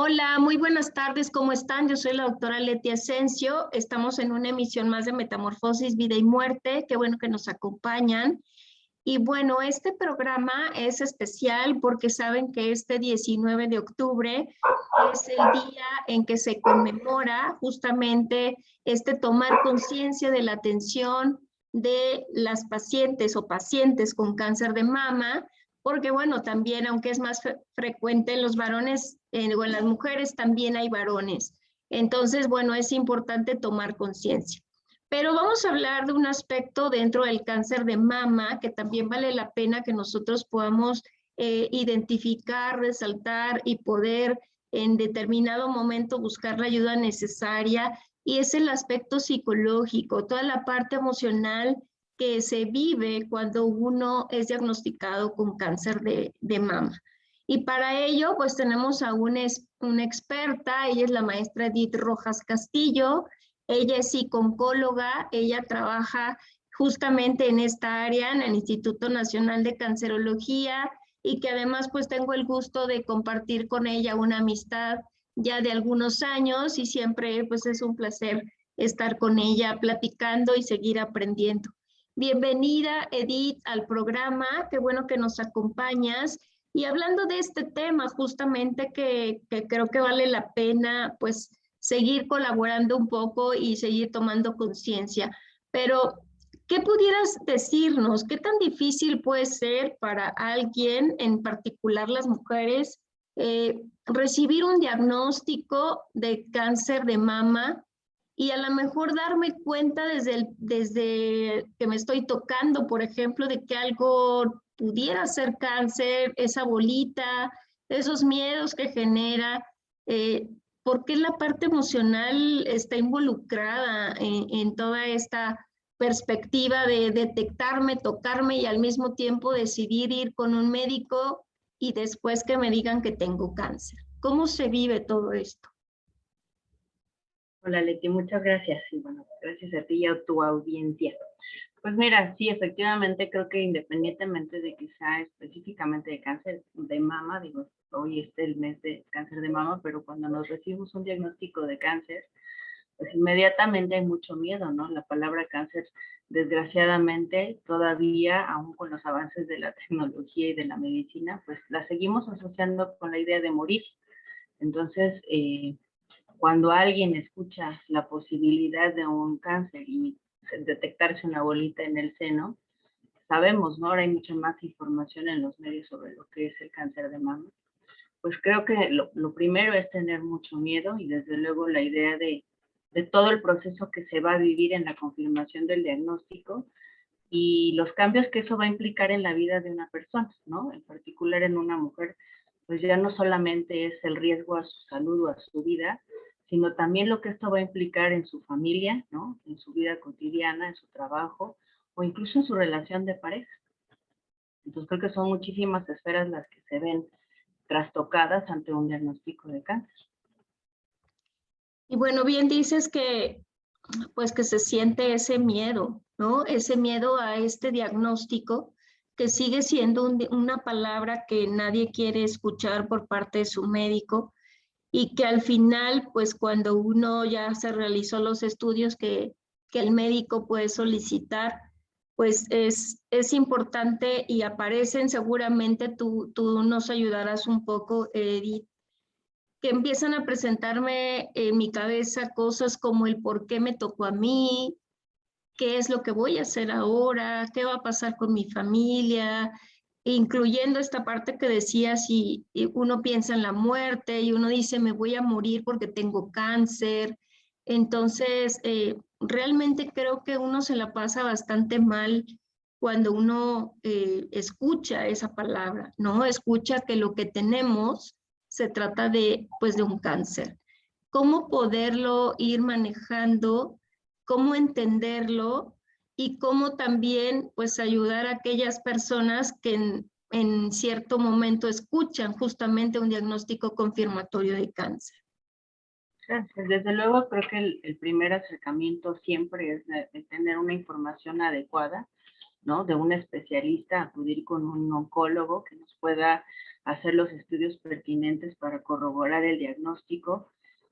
Hola, muy buenas tardes, ¿cómo están? Yo soy la doctora Leti Asensio. Estamos en una emisión más de Metamorfosis, Vida y Muerte. Qué bueno que nos acompañan. Y bueno, este programa es especial porque saben que este 19 de octubre es el día en que se conmemora justamente este tomar conciencia de la atención de las pacientes o pacientes con cáncer de mama, porque bueno, también aunque es más frecuente en los varones o en las mujeres, también hay varones. Entonces, bueno, es importante tomar conciencia. Pero vamos a hablar de un aspecto dentro del cáncer de mama que también vale la pena que nosotros podamos identificar, resaltar y poder en determinado momento buscar la ayuda necesaria, y es el aspecto psicológico, toda la parte emocional que se vive cuando uno es diagnosticado con cáncer de mama. Y para ello, pues tenemos a una experta, ella es la maestra Edith Rojas Castillo. Ella es psicooncóloga, ella trabaja justamente en esta área, en el Instituto Nacional de Cancerología, y que además pues tengo el gusto de compartir con ella una amistad ya de algunos años, y siempre pues es un placer estar con ella platicando y seguir aprendiendo. Bienvenida, Edith, al programa, qué bueno que nos acompañas. Y hablando de este tema, justamente que creo que vale la pena, pues, seguir colaborando un poco y seguir tomando conciencia. Pero, ¿qué pudieras decirnos? ¿Qué tan difícil puede ser para alguien, en particular las mujeres, recibir un diagnóstico de cáncer de mama y a lo mejor darme cuenta desde que me estoy tocando, por ejemplo, de que algo pudiera ser cáncer, esa bolita, esos miedos que genera? eh, ¿Por qué la parte emocional está involucrada en toda esta perspectiva de detectarme, tocarme y al mismo tiempo decidir ir con un médico y después que me digan que tengo cáncer? ¿Cómo se vive todo esto? Hola Leti, muchas gracias. Y bueno, gracias a ti y a tu audiencia. Pues mira, sí, efectivamente creo que independientemente de que sea específicamente de cáncer de mama, digo, hoy es el mes de cáncer de mama, pero cuando nos recibimos un diagnóstico de cáncer, pues inmediatamente hay mucho miedo, ¿no? La palabra cáncer, desgraciadamente, todavía, aún con los avances de la tecnología y de la medicina, pues la seguimos asociando con la idea de morir. Entonces, cuando alguien escucha la posibilidad de un cáncer y detectarse una bolita en el seno, sabemos, ¿no? Ahora hay mucha más información en los medios sobre lo que es el cáncer de mama. Pues creo que lo primero es tener mucho miedo y desde luego la idea de todo el proceso que se va a vivir en la confirmación del diagnóstico y los cambios que eso va a implicar en la vida de una persona, ¿no? En particular en una mujer, pues ya no solamente es el riesgo a su salud o a su vida, sino también lo que esto va a implicar en su familia, ¿no? En su vida cotidiana, en su trabajo o incluso en su relación de pareja. Entonces creo que son muchísimas esferas las que se ven trastocadas ante un diagnóstico de cáncer. Y bueno, bien dices que pues que se siente ese miedo, ¿no? Ese miedo a este diagnóstico que sigue siendo una palabra que nadie quiere escuchar por parte de su médico, y que al final, pues cuando uno ya se realizó los estudios que el médico puede solicitar, pues es importante y aparecen seguramente, tú nos ayudarás un poco, Edith, que empiezan a presentarme en mi cabeza cosas como el por qué me tocó a mí, qué es lo que voy a hacer ahora, qué va a pasar con mi familia, incluyendo esta parte que decías, y uno piensa en la muerte y uno dice, me voy a morir porque tengo cáncer. Entonces, realmente creo que uno se la pasa bastante mal cuando uno escucha esa palabra, ¿no? Escucha que lo que tenemos se trata de, pues, de un cáncer. ¿Cómo poderlo ir manejando? ¿Cómo entenderlo? Y cómo también, pues, ayudar a aquellas personas que en cierto momento escuchan justamente un diagnóstico confirmatorio de cáncer. Gracias. Desde luego creo que el primer acercamiento siempre es de tener una información adecuada, ¿no? De un especialista, acudir con un oncólogo que nos pueda hacer los estudios pertinentes para corroborar el diagnóstico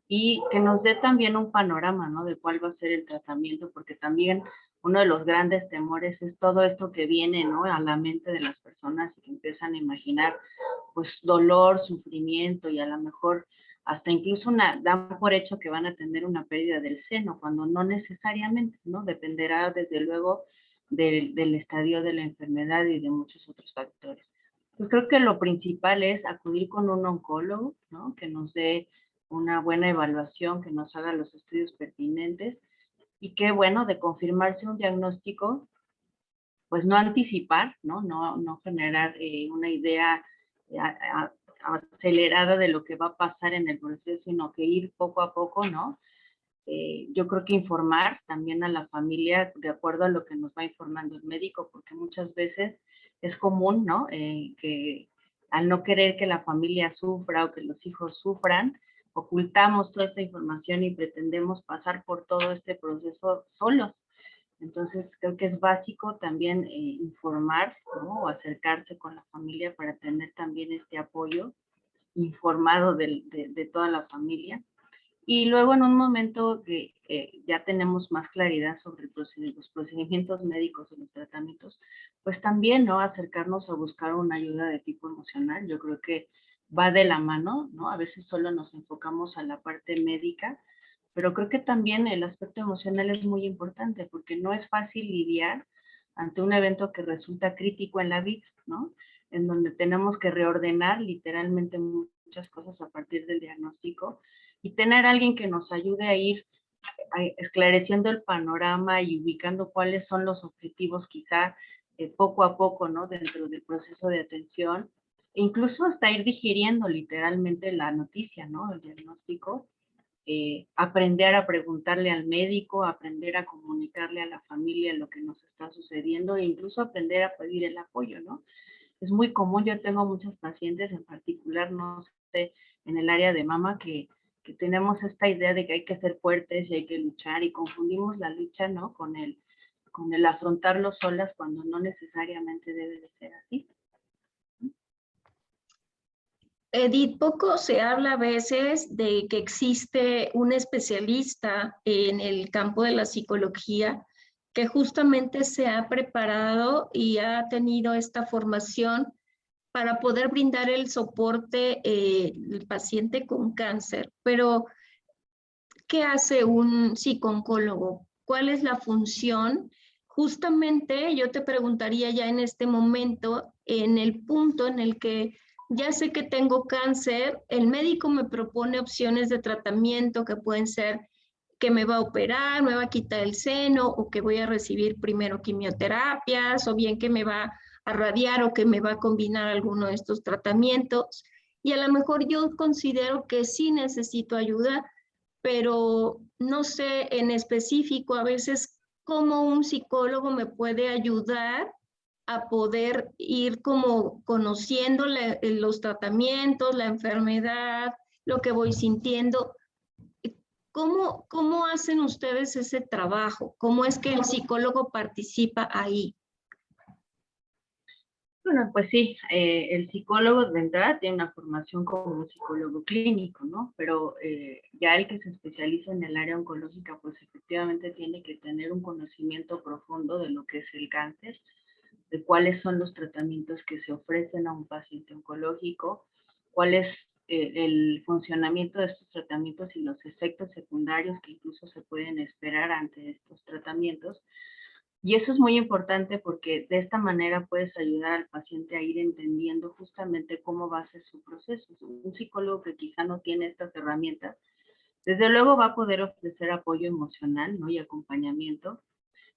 y que nos dé también un panorama, ¿no? De cuál va a ser el tratamiento, porque también uno de los grandes temores es todo esto que viene, ¿no? A la mente de las personas y que empiezan a imaginar, pues, dolor, sufrimiento y a lo mejor hasta incluso dan por hecho que van a tener una pérdida del seno, cuando no necesariamente, ¿no? Dependerá desde luego del estadio de la enfermedad y de muchos otros factores. Pues creo que lo principal es acudir con un oncólogo, ¿no? Que nos dé una buena evaluación, que nos haga los estudios pertinentes y que, bueno, de confirmarse un diagnóstico, pues no anticipar, ¿no? No generar una idea acelerada de lo que va a pasar en el proceso, sino que ir poco a poco, ¿no? Yo creo que informar también a la familia de acuerdo a lo que nos va informando el médico, porque muchas veces es común, ¿no? Que al no querer que la familia sufra o que los hijos sufran, ocultamos toda esta información y pretendemos pasar por todo este proceso solos. Entonces, creo que es básico también informar, ¿no? O acercarse con la familia para tener también este apoyo informado de toda la familia. Y luego en un momento que ya tenemos más claridad sobre los procedimientos médicos y los tratamientos, pues también, ¿no? Acercarnos a buscar una ayuda de tipo emocional. Yo creo que va de la mano, ¿no? A veces solo nos enfocamos a la parte médica, pero creo que también el aspecto emocional es muy importante porque no es fácil lidiar ante un evento que resulta crítico en la vida, ¿no? En donde tenemos que reordenar literalmente muchas cosas a partir del diagnóstico y tener a alguien que nos ayude a ir esclareciendo el panorama y ubicando cuáles son los objetivos quizá poco a poco, ¿no? Dentro del proceso de atención, e incluso hasta ir digiriendo literalmente la noticia, ¿no? El diagnóstico, aprender a preguntarle al médico, aprender a comunicarle a la familia lo que nos está sucediendo e incluso aprender a pedir el apoyo, ¿no? Es muy común, yo tengo muchos pacientes en particular, no sé, en el área de mama, que tenemos esta idea de que hay que ser fuertes y hay que luchar y confundimos la lucha, ¿no? Con el afrontarlo solas cuando no necesariamente debe de ser así. Edith, poco se habla a veces de que existe un especialista en el campo de la psicología que justamente se ha preparado y ha tenido esta formación para poder brindar el soporte al paciente con cáncer. Pero, ¿qué hace un psicooncólogo? ¿Cuál es la función? Justamente yo te preguntaría ya en este momento, en el punto en el que ya sé que tengo cáncer, el médico me propone opciones de tratamiento que pueden ser que me va a operar, me va a quitar el seno o que voy a recibir primero quimioterapias o bien que me va a radiar o que me va a combinar alguno de estos tratamientos. Y a lo mejor yo considero que sí necesito ayuda, pero no sé en específico a veces cómo un psicólogo me puede ayudar a poder ir como conociendo los tratamientos, la enfermedad, lo que voy sintiendo. ¿Cómo hacen ustedes ese trabajo? ¿Cómo es que el psicólogo participa ahí? Bueno, pues sí, el psicólogo de entrada tiene una formación como un psicólogo clínico, ¿no? Pero ya el que se especializa en el área oncológica, pues efectivamente tiene que tener un conocimiento profundo de lo que es el cáncer, de cuáles son los tratamientos que se ofrecen a un paciente oncológico, cuál es el funcionamiento de estos tratamientos y los efectos secundarios que incluso se pueden esperar ante estos tratamientos. Y eso es muy importante porque de esta manera puedes ayudar al paciente a ir entendiendo justamente cómo va a ser su proceso. Un psicólogo que quizá no tiene estas herramientas, desde luego va a poder ofrecer apoyo emocional, ¿no? Y acompañamiento,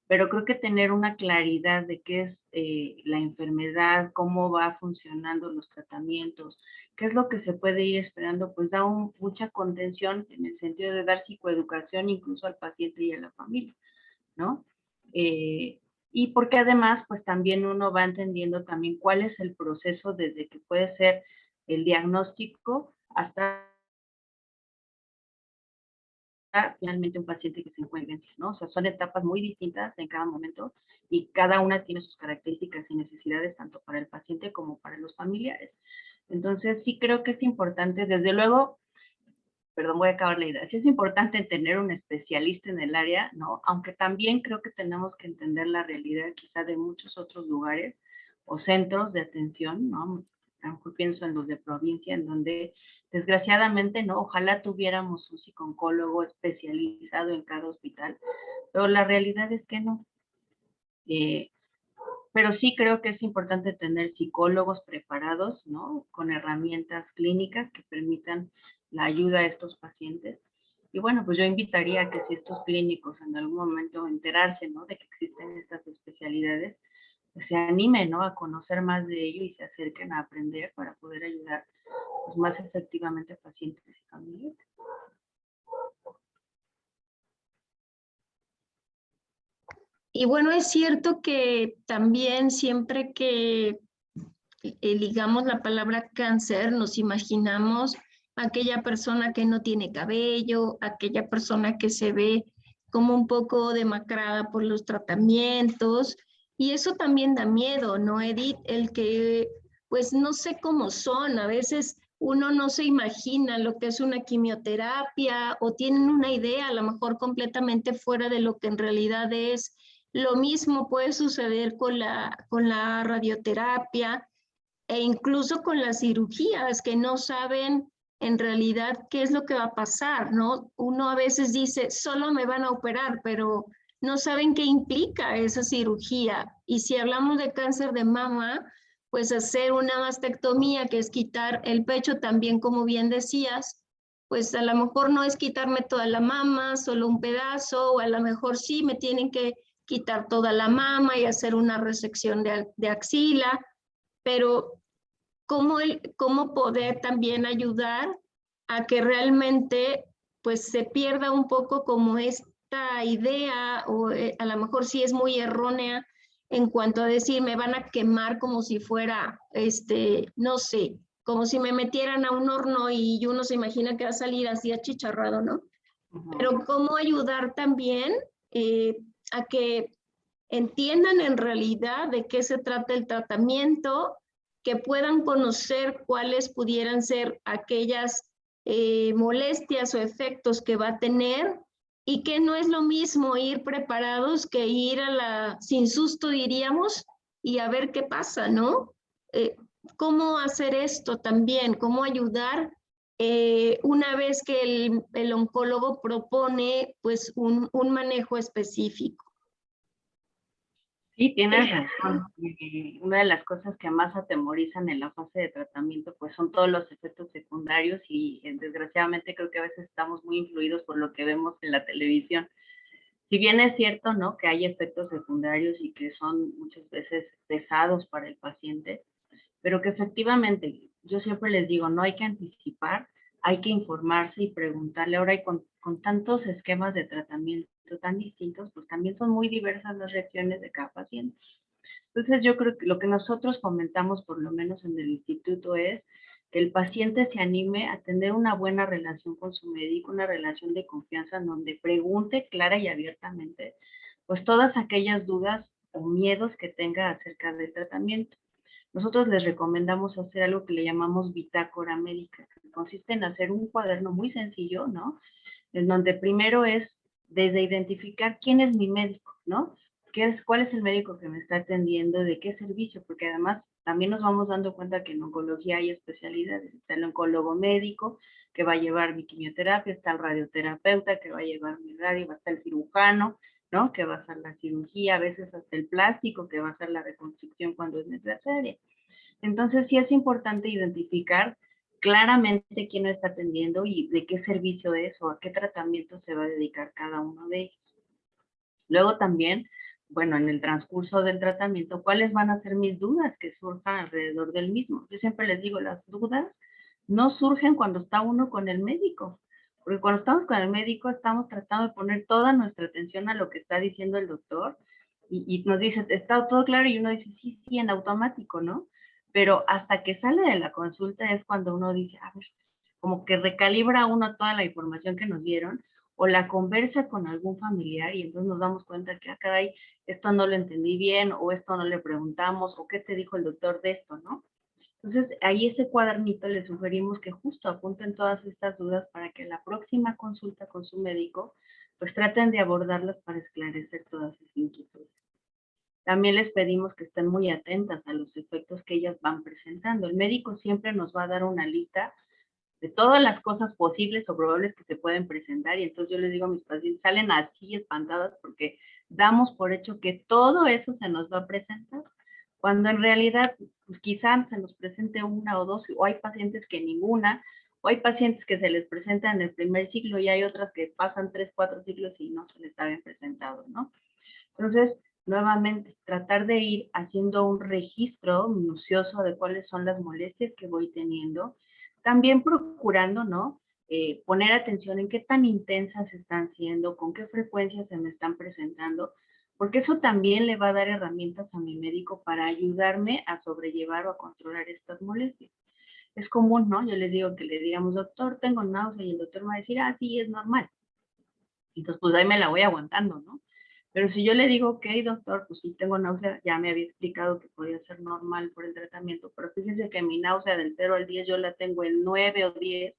pero creo que tener una claridad de qué es la enfermedad, cómo va funcionando los tratamientos, qué es lo que se puede ir esperando, pues da mucha contención en el sentido de dar psicoeducación incluso al paciente y a la familia, ¿no? Y porque además, pues también uno va entendiendo también cuál es el proceso desde que puede ser el diagnóstico hasta finalmente un paciente que se encuentre, ¿no? O sea, son etapas muy distintas en cada momento y cada una tiene sus características y necesidades tanto para el paciente como para los familiares. Entonces sí creo que es importante, desde luego, perdón, voy a acabar la idea, sí es importante tener un especialista en el área, ¿no? Aunque también creo que tenemos que entender la realidad quizá de muchos otros lugares o centros de atención, ¿no? A lo mejor pienso en los de provincia, en donde desgraciadamente, ¿no? Ojalá tuviéramos un psicólogo especializado en cada hospital, pero la realidad es que no. Pero sí creo que es importante tener psicólogos preparados, ¿no? Con herramientas clínicas que permitan la ayuda a estos pacientes. Y bueno, pues yo invitaría a que si estos clínicos en algún momento enterarse, ¿no? De que existen estas especialidades, pues se animen, ¿no? A conocer más de ello y se acerquen a aprender para poder ayudar pues, más efectivamente a pacientes y familias. Y bueno, es cierto que también siempre que ligamos la palabra cáncer, nos imaginamos aquella persona que no tiene cabello, aquella persona que se ve como un poco demacrada por los tratamientos. Y eso también da miedo, ¿no, Edith? El que, pues no sé cómo son, a veces uno no se imagina lo que es una quimioterapia o tienen una idea a lo mejor completamente fuera de lo que en realidad es. Lo mismo puede suceder con la radioterapia e incluso con las cirugías que no saben en realidad qué es lo que va a pasar, ¿no? Uno a veces dice, solo me van a operar, pero no saben qué implica esa cirugía. Y si hablamos de cáncer de mama, pues hacer una mastectomía, que es quitar el pecho también, como bien decías, pues a lo mejor no es quitarme toda la mama, solo un pedazo, o a lo mejor sí me tienen que quitar toda la mama y hacer una resección de axila, pero cómo poder también ayudar a que realmente pues se pierda un poco como esta idea o a lo mejor sí es muy errónea en cuanto a decir me van a quemar como si fuera, no sé, como si me metieran a un horno y uno se imagina que va a salir así achicharrado, ¿no? Pero cómo ayudar también eh, a que entiendan en realidad de qué se trata el tratamiento, que puedan conocer cuáles pudieran ser aquellas molestias o efectos que va a tener y que no es lo mismo ir preparados que ir a sin susto diríamos y a ver qué pasa, ¿no? ¿Cómo hacer esto también? ¿Cómo ayudar una vez que el oncólogo propone pues un manejo específico? Sí, tienes razón. Una de las cosas que más atemorizan en la fase de tratamiento, pues son todos los efectos secundarios y desgraciadamente creo que a veces estamos muy influidos por lo que vemos en la televisión. Si bien es cierto, ¿no? Que hay efectos secundarios y que son muchas veces pesados para el paciente, pero que efectivamente, yo siempre les digo, no hay que anticipar, hay que informarse y preguntarle. Ahora y con tantos esquemas de tratamiento tan distintos, pues también son muy diversas las reacciones de cada paciente. Entonces yo creo que lo que nosotros comentamos, por lo menos en el instituto, es que el paciente se anime a tener una buena relación con su médico, una relación de confianza en donde pregunte clara y abiertamente, pues todas aquellas dudas o miedos que tenga acerca del tratamiento. Nosotros les recomendamos hacer algo que le llamamos bitácora médica, que consiste en hacer un cuaderno muy sencillo, ¿no? En donde primero es desde identificar quién es mi médico, ¿no? ¿Cuál es el médico que me está atendiendo? ¿De qué servicio? Porque además también nos vamos dando cuenta que en oncología hay especialidades. Está el oncólogo médico que va a llevar mi quimioterapia, está el radioterapeuta que va a llevar mi radio, va a estar el cirujano, ¿no? Que va a hacer la cirugía, a veces hasta el plástico que va a hacer la reconstrucción cuando es necesaria. Entonces sí es importante identificar claramente quién lo está atendiendo y de qué servicio es o a qué tratamiento se va a dedicar cada uno de ellos. Luego también, bueno, en el transcurso del tratamiento, ¿cuáles van a ser mis dudas que surjan alrededor del mismo? Yo siempre les digo, las dudas no surgen cuando está uno con el médico, porque cuando estamos con el médico estamos tratando de poner toda nuestra atención a lo que está diciendo el doctor y nos dice, está todo claro y uno dice, sí, sí, en automático, ¿no? Pero hasta que sale de la consulta es cuando uno dice, a ver, como que recalibra uno toda la información que nos dieron o la conversa con algún familiar y entonces nos damos cuenta que, caray, esto no lo entendí bien o esto no le preguntamos o qué te dijo el doctor de esto, ¿no? Entonces, ahí ese cuadernito le sugerimos que justo apunten todas estas dudas para que la próxima consulta con su médico, pues traten de abordarlas para esclarecer todas sus inquietudes. También les pedimos que estén muy atentas a los efectos que ellas van presentando. El médico siempre nos va a dar una lista de todas las cosas posibles o probables que se pueden presentar, y entonces yo les digo a mis pacientes, salen así espantadas porque damos por hecho que todo eso se nos va a presentar, cuando en realidad pues quizás se nos presente una o dos, o hay pacientes que ninguna, o hay pacientes que se les presenta en el primer ciclo y hay otras que pasan 3, 4 ciclos y no se les habían presentado, ¿no? Entonces, nuevamente, tratar de ir haciendo un registro minucioso de cuáles son las molestias que voy teniendo, también procurando, ¿no? Poner atención en qué tan intensas están siendo, con qué frecuencia se me están presentando, porque eso también le va a dar herramientas a mi médico para ayudarme a sobrellevar o a controlar estas molestias. Es común, ¿no? Yo les digo que le digamos, doctor, tengo náusea, y el doctor me va a decir, ah, sí, es normal. Entonces, pues ahí me la voy aguantando, ¿no? Pero si yo le digo, ok, doctor, pues sí tengo náusea, ya me había explicado que podía ser normal por el tratamiento, pero fíjese que mi náusea del 0 al 10 yo la tengo en 9 o 10,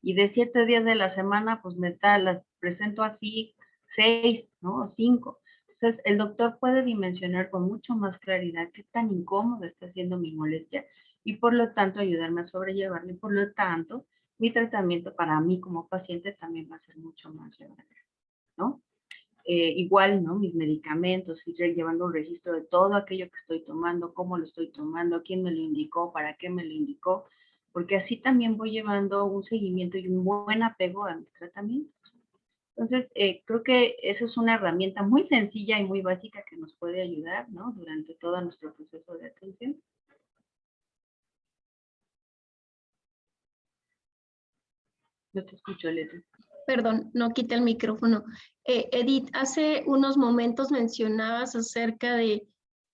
y de 7 días de la semana, pues las presento así 6, ¿no? 5. Entonces, el doctor puede dimensionar con mucho más claridad qué tan incómodo está siendo mi molestia y por lo tanto ayudarme a sobrellevarla, y por lo tanto mi tratamiento para mí como paciente también va a ser mucho más llevadero, ¿no? Igual, ¿no? Mis medicamentos, ir llevando un registro de todo aquello que estoy tomando, cómo lo estoy tomando, quién me lo indicó, para qué me lo indicó, porque así también voy llevando un seguimiento y un buen apego a mis tratamientos. Entonces, creo que eso es una herramienta muy sencilla y muy básica que nos puede ayudar, ¿no? Durante todo nuestro proceso de atención. No te escucho, Leti. Perdón, no quité el micrófono. Edith, hace unos momentos mencionabas acerca de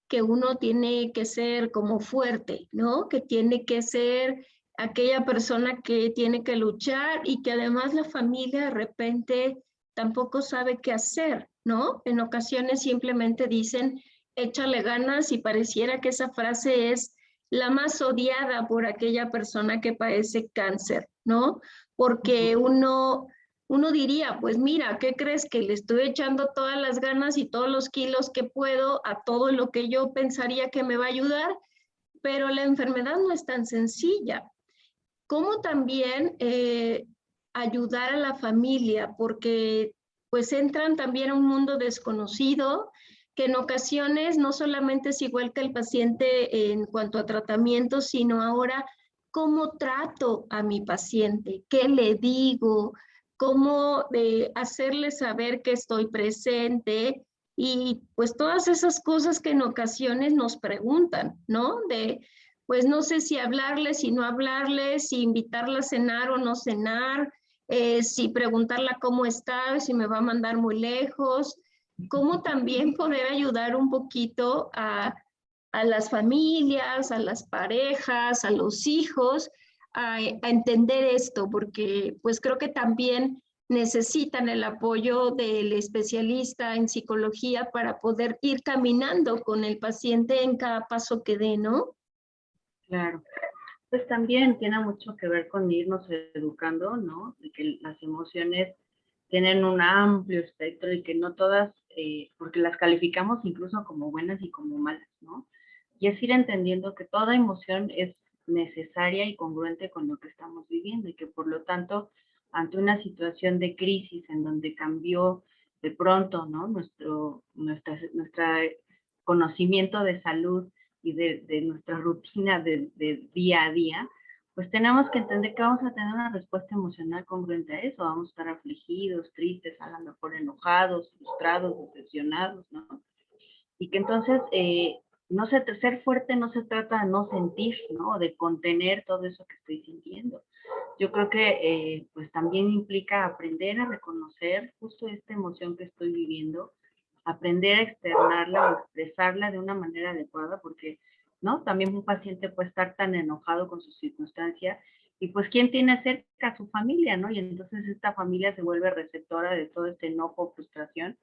que uno tiene que ser como fuerte, ¿no? Que tiene que ser aquella persona que tiene que luchar y que además la familia de repente tampoco sabe qué hacer, ¿no? En ocasiones simplemente dicen, échale ganas, y pareciera que esa frase es la más odiada por aquella persona que padece cáncer, ¿no? Porque uno diría, pues mira, ¿qué crees? Que le estoy echando todas las ganas y todos los kilos que puedo a todo lo que yo pensaría que me va a ayudar, pero la enfermedad no es tan sencilla. ¿Cómo también ayudar a la familia? Porque pues entran también a un mundo desconocido que en ocasiones no solamente es igual que el paciente en cuanto a tratamiento, sino ahora cómo trato a mi paciente, qué le digo, cómo hacerle saber que estoy presente, y pues todas esas cosas que en ocasiones nos preguntan, ¿no? Pues no sé si hablarle, si no hablarle, si invitarla a cenar o no cenar, si preguntarla cómo está, si me va a mandar muy lejos, cómo también poder ayudar un poquito a las familias, a las parejas, a los hijos, a entender esto, porque pues creo que también necesitan el apoyo del especialista en psicología para poder ir caminando con el paciente en cada paso que dé, ¿no? Claro. Pues también tiene mucho que ver con irnos educando, ¿no? De que las emociones tienen un amplio espectro y que no todas, porque las calificamos incluso como buenas y como malas, ¿no? Y es ir entendiendo que toda emoción es necesaria y congruente con lo que estamos viviendo, y que por lo tanto, ante una situación de crisis en donde cambió de pronto, ¿no? Nuestra conocimiento de salud y de nuestra rutina de día a día, pues tenemos que entender que vamos a tener una respuesta emocional congruente a eso. Vamos a estar afligidos, tristes, a lo mejor enojados, frustrados, decepcionados, ¿no? Y que entonces, no ser fuerte no se trata de no sentir, ¿no? De contener todo eso que estoy sintiendo. Yo creo que pues también implica aprender a reconocer justo esta emoción que estoy viviendo, aprender a externarla o expresarla de una manera adecuada, porque, ¿no? También un paciente puede estar tan enojado con su circunstancia, y pues ¿quién tiene cerca? A su familia, ¿no? Y entonces esta familia se vuelve receptora de todo este enojo, frustración.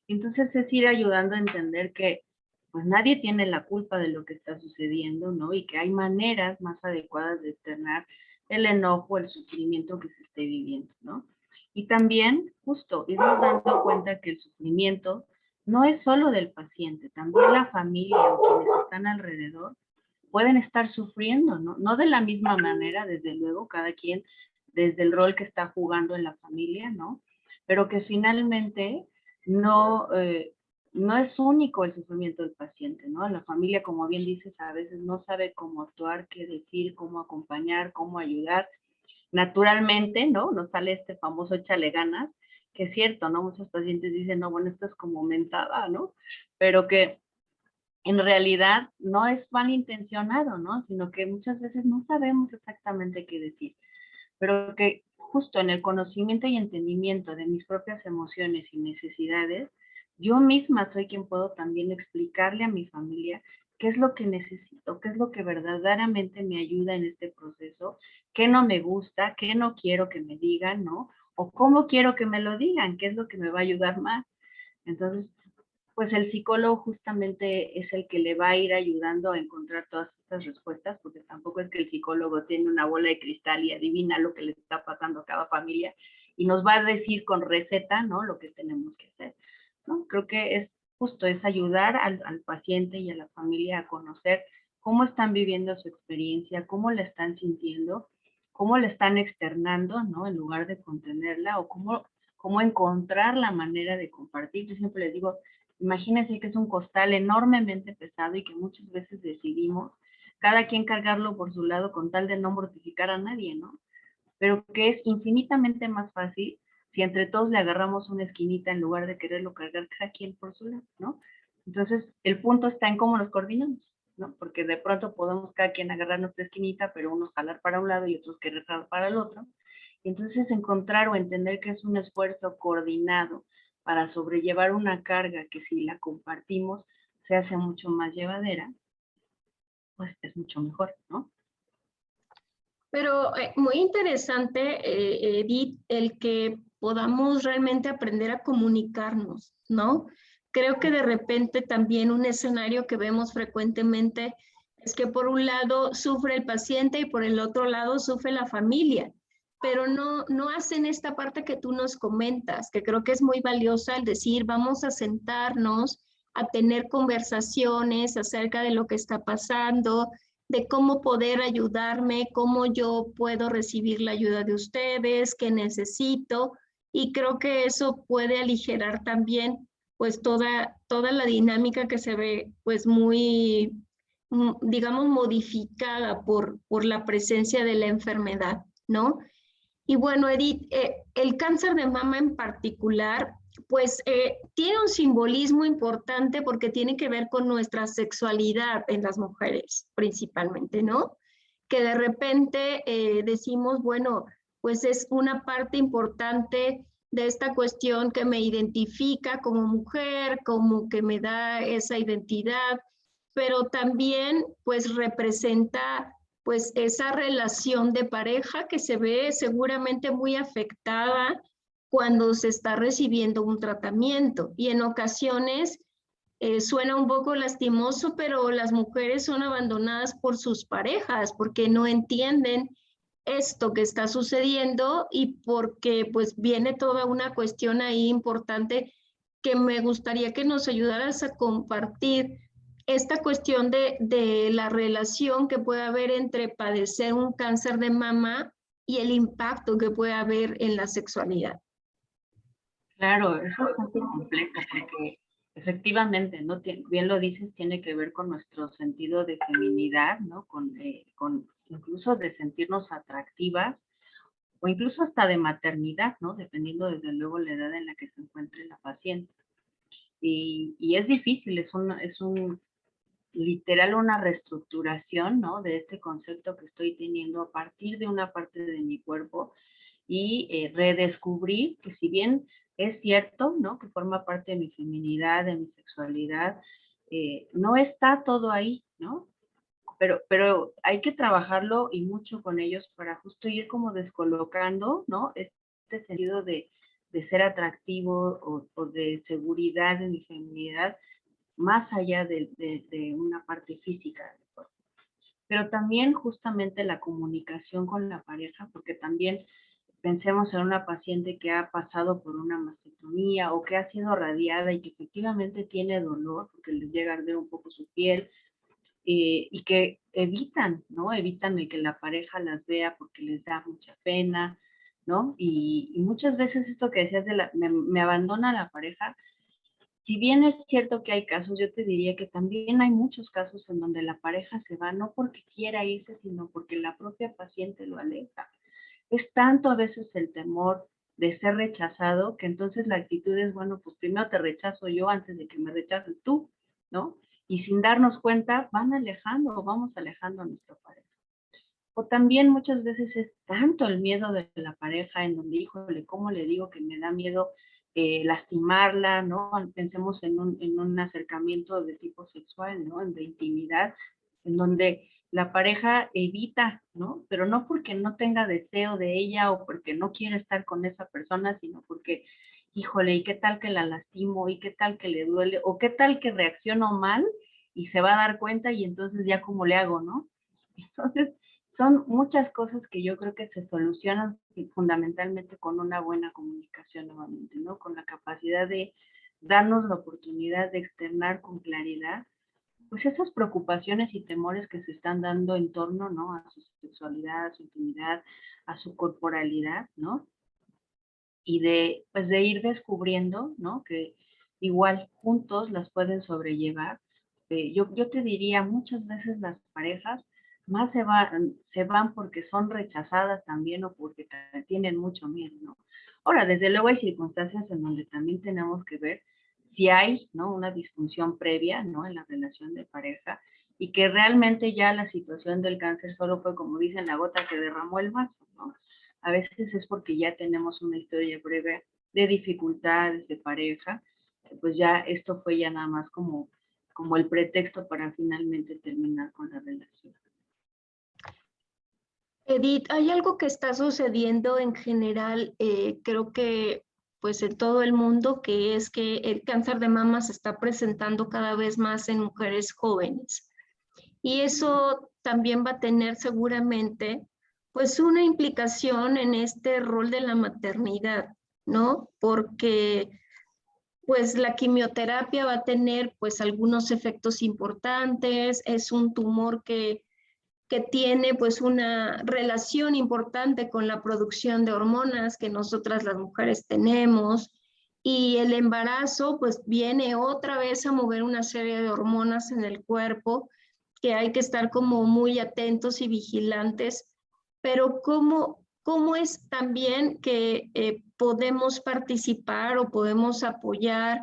Entonces es ir ayudando a entender que pues nadie tiene la culpa de lo que está sucediendo, ¿no? Y que hay maneras más adecuadas de externar el enojo, el sufrimiento que se esté viviendo, ¿no? Y también, justo, irnos dando cuenta que el sufrimiento no es solo del paciente, también la familia o quienes están alrededor pueden estar sufriendo, ¿no? No de la misma manera, desde luego, cada quien desde el rol que está jugando en la familia, ¿no? Pero que finalmente no, no es único el sufrimiento del paciente, ¿no? La familia, como bien dices, a veces no sabe cómo actuar, qué decir, cómo acompañar, cómo ayudar. Naturalmente, ¿no? Nos sale este famoso échale ganas, que es cierto, ¿no? Muchos pacientes dicen, no, bueno, esto es como mentada, ¿no? Pero que en realidad no es malintencionado, ¿no? Sino que muchas veces no sabemos exactamente qué decir, pero que justo en el conocimiento y entendimiento de mis propias emociones y necesidades, yo misma soy quien puedo también explicarle a mi familia qué es lo que necesito, qué es lo que verdaderamente me ayuda en este proceso, qué no me gusta, qué no quiero que me digan, ¿no? O cómo quiero que me lo digan, qué es lo que me va a ayudar más. Entonces, pues el psicólogo justamente es el que le va a ir ayudando a encontrar todas estas respuestas, porque tampoco es que el psicólogo tiene una bola de cristal y adivina lo que le está pasando a cada familia y nos va a decir con receta, ¿no? Lo que tenemos que hacer, ¿no? Creo que es justo, es ayudar al paciente y a la familia a conocer cómo están viviendo su experiencia, cómo la están sintiendo, cómo la están externando, ¿no? En lugar de contenerla o cómo encontrar la manera de compartir. Yo siempre les digo, imagínense que es un costal enormemente pesado y que muchas veces decidimos cada quien cargarlo por su lado con tal de no mortificar a nadie, ¿no? Pero que es infinitamente más fácil si entre todos le agarramos una esquinita en lugar de quererlo cargar cada quien por su lado, ¿no? Entonces, el punto está en cómo nos coordinamos, ¿no? Porque de pronto podemos cada quien agarrar nuestra esquinita, pero unos jalar para un lado y otros querer jalar para el otro. Entonces, encontrar o entender que es un esfuerzo coordinado para sobrellevar una carga que si la compartimos se hace mucho más llevadera, pues es mucho mejor, ¿no? Pero muy interesante, Edith, el que podamos realmente aprender a comunicarnos, ¿no? Creo que de repente también un escenario que vemos frecuentemente es que por un lado sufre el paciente y por el otro lado sufre la familia, pero no hacen esta parte que tú nos comentas, que creo que es muy valiosa, el decir, vamos a sentarnos a tener conversaciones acerca de lo que está pasando, de cómo poder ayudarme, cómo yo puedo recibir la ayuda de ustedes, qué necesito. Y creo que eso puede aligerar también pues toda la dinámica que se ve pues muy, digamos, modificada por la presencia de la enfermedad, ¿no? Y bueno, Edith, el cáncer de mama en particular, pues tiene un simbolismo importante porque tiene que ver con nuestra sexualidad en las mujeres principalmente, ¿no? Que de repente decimos, bueno, pues es una parte importante de esta cuestión que me identifica como mujer, como que me da esa identidad, pero también pues representa pues esa relación de pareja que se ve seguramente muy afectada cuando se está recibiendo un tratamiento y en ocasiones suena un poco lastimoso, pero las mujeres son abandonadas por sus parejas porque no entienden esto que está sucediendo y porque pues viene toda una cuestión ahí importante que me gustaría que nos ayudaras a compartir esta cuestión de la relación que puede haber entre padecer un cáncer de mama y el impacto que puede haber en la sexualidad. Claro, es bastante complejo porque efectivamente, ¿no? Bien lo dices, tiene que ver con nuestro sentido de feminidad, ¿no? Con incluso de sentirnos atractivas o incluso hasta de maternidad, ¿no? Dependiendo desde luego la edad en la que se encuentre la paciente. Y es difícil, es un literal una reestructuración, ¿no? De este concepto que estoy teniendo a partir de una parte de mi cuerpo y redescubrir que si bien es cierto, ¿no? Que forma parte de mi feminidad, de mi sexualidad, no está todo ahí, ¿no? Pero hay que trabajarlo y mucho con ellos para justo ir como descolocando, ¿no? Este sentido de ser atractivo o de seguridad en mi feminidad más allá de una parte física del cuerpo. Pero también justamente la comunicación con la pareja, porque también pensemos en una paciente que ha pasado por una mastectomía o que ha sido radiada y que efectivamente tiene dolor porque les llega a arder un poco su piel, y que evitan, ¿no? Evitan el que la pareja las vea porque les da mucha pena, ¿no? Y muchas veces esto que decías de me abandona la pareja, si bien es cierto que hay casos, yo te diría que también hay muchos casos en donde la pareja se va no porque quiera irse, sino porque la propia paciente lo aleja. Es tanto a veces el temor de ser rechazado que entonces la actitud es, bueno, pues primero te rechazo yo antes de que me rechaces tú, ¿no? Y sin darnos cuenta van alejando o vamos alejando a nuestra pareja. O también muchas veces es tanto el miedo de la pareja en donde, híjole, ¿cómo le digo que me da miedo lastimarla, ¿no? Pensemos en un acercamiento de tipo sexual, ¿no? De intimidad, en donde la pareja evita, ¿no? Pero no porque no tenga deseo de ella o porque no quiere estar con esa persona, sino porque, híjole, ¿y qué tal que la lastimo? ¿Y qué tal que le duele? ¿O qué tal que reacciono mal y se va a dar cuenta y entonces ya cómo le hago, ¿no? Entonces, son muchas cosas que yo creo que se solucionan fundamentalmente con una buena comunicación nuevamente, ¿no? Con la capacidad de darnos la oportunidad de externar con claridad, pues esas preocupaciones y temores que se están dando en torno, ¿no? A su sexualidad, a su intimidad, a su corporalidad, ¿no? Y pues de ir descubriendo, ¿no? Que igual juntos las pueden sobrellevar. Yo te diría, muchas veces las parejas más se van porque son rechazadas también o porque tienen mucho miedo, ¿no? Ahora, desde luego hay circunstancias en donde también tenemos que ver si hay, ¿no? Una disfunción previa, ¿no? En la relación de pareja y que realmente ya la situación del cáncer solo fue, como dicen, la gota que derramó el vaso, ¿no? A veces es porque ya tenemos una historia breve de dificultades de pareja, pues ya esto fue ya nada más como el pretexto para finalmente terminar con la relación. Edith, hay algo que está sucediendo en general, creo que pues en todo el mundo, que es que el cáncer de mama se está presentando cada vez más en mujeres jóvenes. Y eso también va a tener seguramente pues una implicación en este rol de la maternidad, ¿no? Porque pues la quimioterapia va a tener pues algunos efectos importantes, es un tumor que tiene pues una relación importante con la producción de hormonas que nosotras las mujeres tenemos, y el embarazo pues viene otra vez a mover una serie de hormonas en el cuerpo que hay que estar como muy atentos y vigilantes, pero cómo es también que podemos participar o podemos apoyar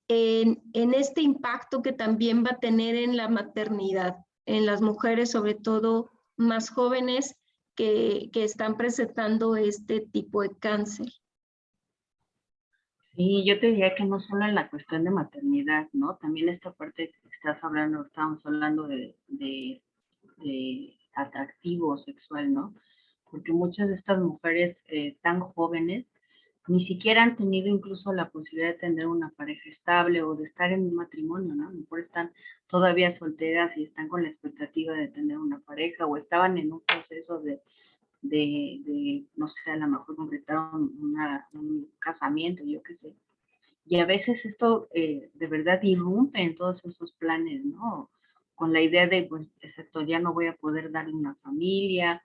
en este impacto que también va a tener en la maternidad, en las mujeres, sobre todo más jóvenes que están presentando este tipo de cáncer. Sí, yo te diría que no solo en la cuestión de maternidad, ¿no? También esta parte que estás hablando, estábamos hablando de atractivo sexual, ¿no? Porque muchas de estas mujeres tan jóvenes ni siquiera han tenido incluso la posibilidad de tener una pareja estable o de estar en un matrimonio, ¿no? A lo mejor están todavía solteras y están con la expectativa de tener una pareja o estaban en un proceso no sé, a lo mejor concretaron un casamiento, yo qué sé. Y a veces esto de verdad irrumpe en todos esos planes, ¿no? Con la idea de, pues, exacto, ya no voy a poder darle una familia,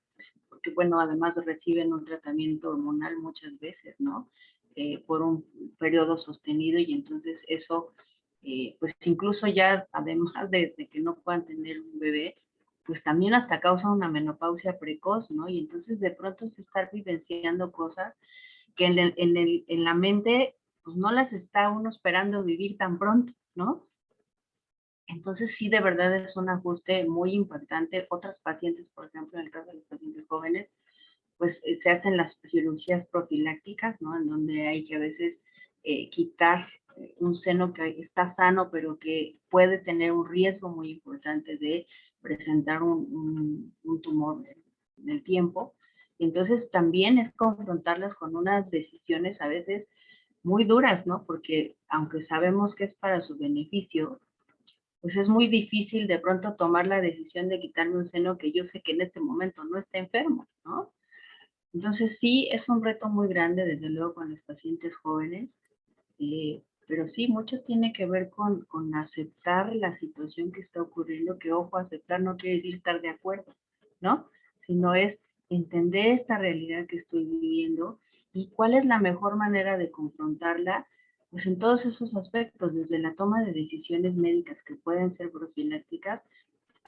porque, bueno, además reciben un tratamiento hormonal muchas veces, ¿no? Por un periodo sostenido y entonces eso, pues incluso ya, además de que no puedan tener un bebé, pues también hasta causa una menopausia precoz, ¿no? Y entonces de pronto se están vivenciando cosas que en la mente, pues no las está uno esperando vivir tan pronto, ¿no? Entonces sí, de verdad es un ajuste muy impactante. Otras pacientes, por ejemplo, en el caso de los pacientes jóvenes, pues se hacen las cirugías profilácticas, ¿no? En donde hay que a veces quitar un seno que está sano, pero que puede tener un riesgo muy importante de presentar un tumor en el tiempo. Entonces también es confrontarlas con unas decisiones a veces muy duras, ¿no? Porque aunque sabemos que es para su beneficio, pues es muy difícil de pronto tomar la decisión de quitarme un seno que yo sé que en este momento no está enfermo, ¿no? Entonces sí, es un reto muy grande, desde luego, con los pacientes jóvenes, pero sí, mucho tiene que ver con aceptar la situación que está ocurriendo, que ojo, aceptar no quiere decir estar de acuerdo, ¿no? Sino es entender esta realidad que estoy viviendo y cuál es la mejor manera de confrontarla, pues en todos esos aspectos, desde la toma de decisiones médicas que pueden ser profilácticas,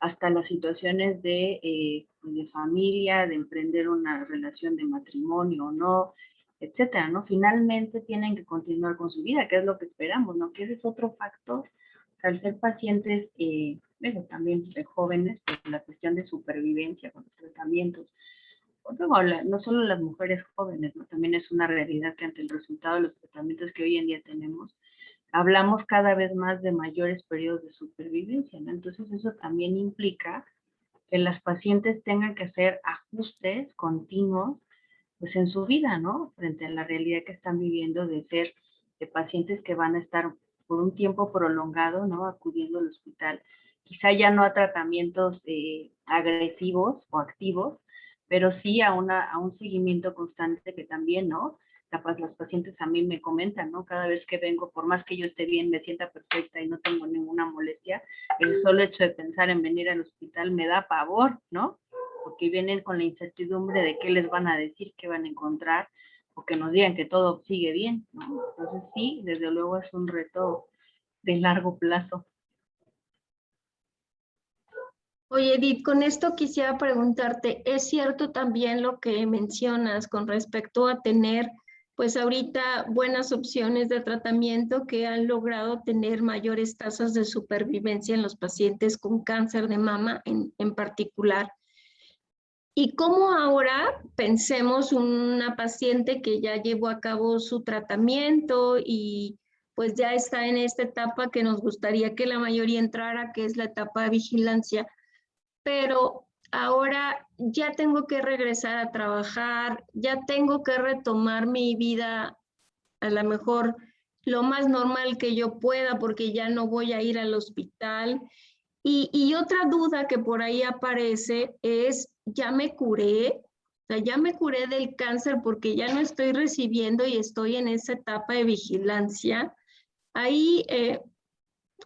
hasta las situaciones de familia, de emprender una relación de matrimonio o no, etcétera, ¿no? Finalmente tienen que continuar con su vida, que es lo que esperamos, ¿no? Que ese es otro factor. Al ser pacientes, bueno, también de jóvenes, pues la cuestión de supervivencia con los tratamientos. No solo las mujeres jóvenes, ¿no? También es una realidad que ante el resultado de los tratamientos que hoy en día tenemos, hablamos cada vez más de mayores periodos de supervivencia, ¿no? Entonces eso también implica que las pacientes tengan que hacer ajustes continuos pues en su vida, ¿no? Frente a la realidad que están viviendo de ser de pacientes que van a estar por un tiempo prolongado, ¿no? Acudiendo al hospital. Quizá ya no a tratamientos agresivos o activos, pero sí a un seguimiento constante que también, ¿no? Capaz las pacientes a mí me comentan, ¿no? Cada vez que vengo, por más que yo esté bien, me sienta perfecta y no tengo ninguna molestia, el solo hecho de pensar en venir al hospital me da pavor, ¿no? Porque vienen con la incertidumbre de qué les van a decir, qué van a encontrar, o que nos digan que todo sigue bien, ¿no? Entonces sí, desde luego es un reto de largo plazo. Oye, Edith, con esto quisiera preguntarte, ¿es cierto también lo que mencionas con respecto a tener, pues ahorita buenas opciones de tratamiento que han logrado tener mayores tasas de supervivencia en los pacientes con cáncer de mama en particular? ¿Y cómo ahora pensemos una paciente que ya llevó a cabo su tratamiento y pues ya está en esta etapa que nos gustaría que la mayoría entrara, que es la etapa de vigilancia? Pero ahora ya tengo que regresar a trabajar, ya tengo que retomar mi vida a lo mejor lo más normal que yo pueda porque ya no voy a ir al hospital. Y otra duda que por ahí aparece es, ¿ya me curé? O sea, ya me curé del cáncer porque ya no estoy recibiendo y estoy en esa etapa de vigilancia. Ahí,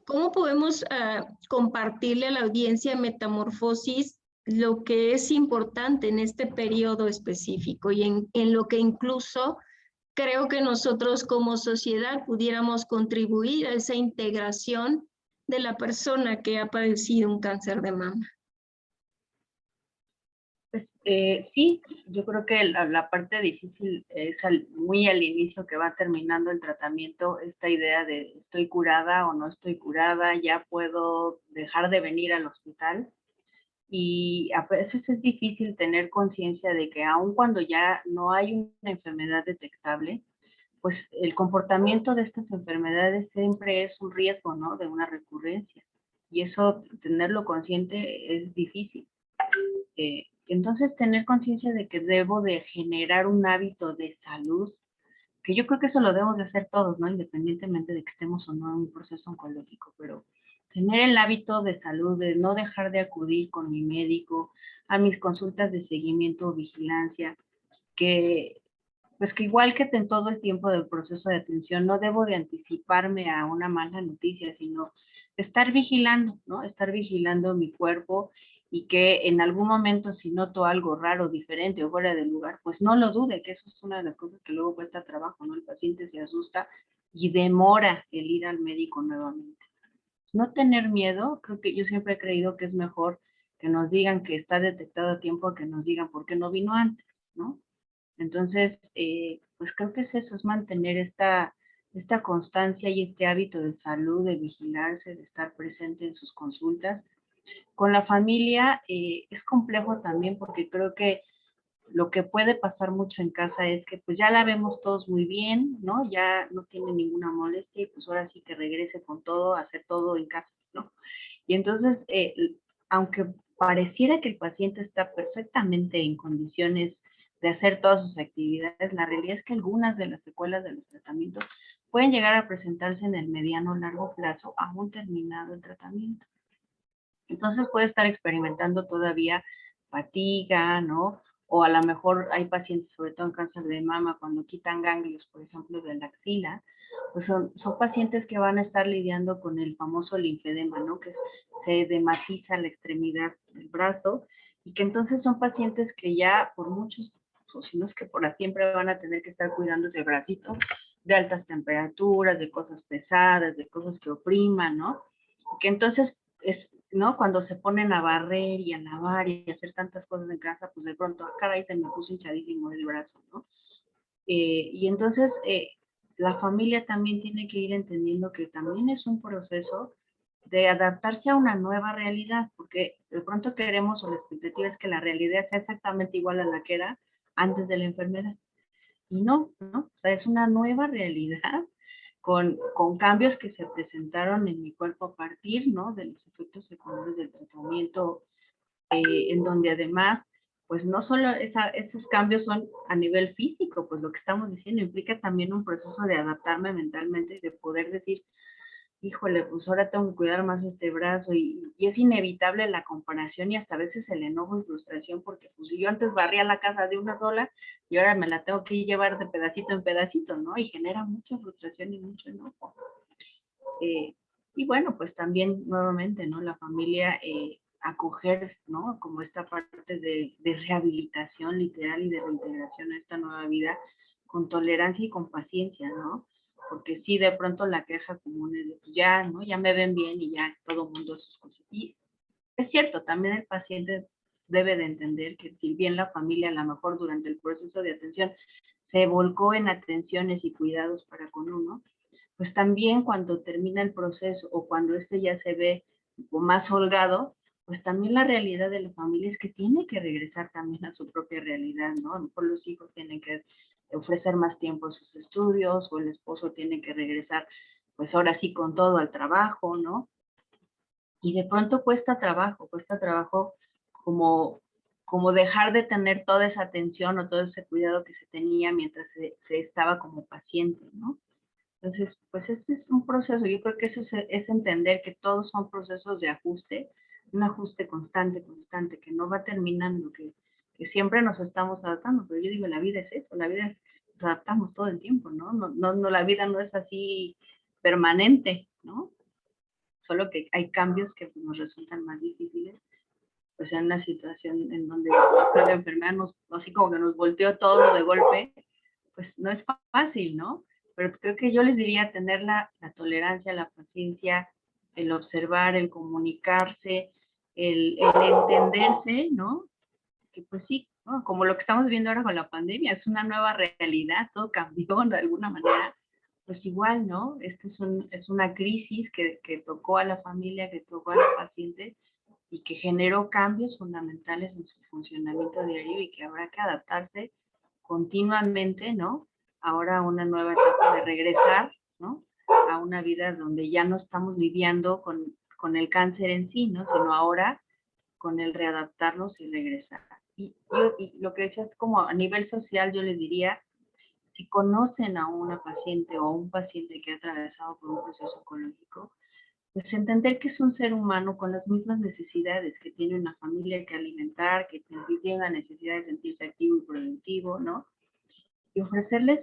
¿cómo podemos compartirle a la audiencia Metamorfosis lo que es importante en este periodo específico y en lo que incluso creo que nosotros como sociedad pudiéramos contribuir a esa integración de la persona que ha padecido un cáncer de mama? Pues, sí, yo creo que la parte difícil es muy al inicio que va terminando el tratamiento, esta idea de estoy curada o no estoy curada, ya puedo dejar de venir al hospital. Y a veces es difícil tener conciencia de que aun cuando ya no hay una enfermedad detectable, pues el comportamiento de estas enfermedades siempre es un riesgo, ¿no? De una recurrencia. Y eso, tenerlo consciente es difícil. Entonces, tener conciencia de que debo de generar un hábito de salud, que yo creo que eso lo debemos de hacer todos, ¿no? Independientemente de que estemos o no en un proceso oncológico, pero tener el hábito de salud, de no dejar de acudir con mi médico a mis consultas de seguimiento o vigilancia, que pues que igual que en todo el tiempo del proceso de atención, no debo de anticiparme a una mala noticia, sino estar vigilando, ¿no? Estar vigilando mi cuerpo y que en algún momento si noto algo raro, diferente o fuera de lugar, pues no lo dude, que eso es una de las cosas que luego cuesta trabajo, ¿no? El paciente se asusta y demora el ir al médico nuevamente. No tener miedo, creo que yo siempre he creído que es mejor que nos digan que está detectado a tiempo que nos digan por qué no vino antes, ¿no? Entonces, pues creo que es eso, es mantener esta constancia y este hábito de salud, de vigilarse, de estar presente en sus consultas. Con la familia es complejo también porque creo que lo que puede pasar mucho en casa es que pues ya la vemos todos muy bien, ¿no? Ya no tiene ninguna molestia y pues ahora sí que regrese con todo, hacer todo en casa, ¿no? Y entonces, aunque pareciera que el paciente está perfectamente en condiciones de hacer todas sus actividades, la realidad es que algunas de las secuelas de los tratamientos pueden llegar a presentarse en el mediano o largo plazo aún terminado el tratamiento. Entonces puede estar experimentando todavía fatiga, ¿no? O a lo mejor hay pacientes, sobre todo en cáncer de mama, cuando quitan ganglios, por ejemplo, de la axila, pues son pacientes que van a estar lidiando con el famoso linfedema, ¿no? Que se edematiza la extremidad del brazo y que entonces son pacientes que ya por muchos, o si no es que por siempre van a tener que estar cuidando ese bracito de altas temperaturas, de cosas pesadas, de cosas que opriman, ¿no? Que entonces ¿no? Cuando se ponen a barrer y a lavar y a hacer tantas cosas en casa, pues de pronto, caray, se me puso hinchadísimo el brazo, ¿no? Y entonces la familia también tiene que ir entendiendo que también es un proceso de adaptarse a una nueva realidad, porque de pronto queremos o la expectativa es que la realidad sea exactamente igual a la que era antes de la enfermedad. Y no, ¿no? O sea, es una nueva realidad con cambios que se presentaron en mi cuerpo a partir, ¿no? De los efectos secundarios del tratamiento, en donde además, pues no solo esos cambios son a nivel físico, pues lo que estamos diciendo implica también un proceso de adaptarme mentalmente y de poder decir, híjole, pues ahora tengo que cuidar más este brazo y es inevitable la comparación y hasta a veces el enojo y frustración porque pues yo antes barría la casa de una sola y ahora me la tengo que llevar de pedacito en pedacito, ¿no? Y genera mucha frustración y mucho enojo. Y bueno, pues también nuevamente, ¿no? La familia acoger, ¿no? Como esta parte de rehabilitación literal y de reintegración a esta nueva vida con tolerancia y con paciencia, ¿no? Porque sí, de pronto la queja común es de, pues ya, ¿no? Ya me ven bien y ya todo el mundo sus cosas. Y es cierto, también el paciente debe de entender que si bien la familia a lo mejor durante el proceso de atención se volcó en atenciones y cuidados para con uno, pues también cuando termina el proceso o cuando este ya se ve más holgado, pues también la realidad de la familia es que tiene que regresar también a su propia realidad, ¿no? A lo mejor los hijos tienen que ofrecer más tiempo a sus estudios o el esposo tiene que regresar, pues ahora sí con todo al trabajo, ¿no? Y de pronto cuesta trabajo como dejar de tener toda esa atención o todo ese cuidado que se tenía mientras se estaba como paciente, ¿no? Entonces, pues este es un proceso, yo creo que eso es entender que todos son procesos de ajuste, un ajuste constante, que no va terminando, que siempre nos estamos adaptando, pero yo digo, la vida es eso, la vida es, nos adaptamos todo el tiempo, ¿no? No, la vida no es así permanente, ¿no? Solo que hay cambios que nos resultan más difíciles, pues en una situación en donde la enfermedad así como que nos volteó todo de golpe, pues no es fácil, ¿no? Pero creo que yo les diría tener la tolerancia, la paciencia, el observar, el comunicarse, el entenderse, ¿no? Que pues sí, ¿no? Como lo que estamos viendo ahora con la pandemia, es una nueva realidad, todo cambió de alguna manera, pues igual, ¿no? Esto es una crisis que tocó a la familia, que tocó a la paciente y que generó cambios fundamentales en su funcionamiento diario y que habrá que adaptarse continuamente, ¿no? Ahora una nueva etapa de regresar, ¿no? A una vida donde ya no estamos lidiando con el cáncer en sí, ¿no? Sino ahora con el readaptarnos y regresar. Y lo que decías como a nivel social, yo les diría, si conocen a una paciente o un paciente que ha atravesado por un proceso oncológico, pues entender que es un ser humano con las mismas necesidades, que tiene una familia que alimentar, que tiene la necesidad de sentirse activo y productivo, ¿no? Y ofrecerles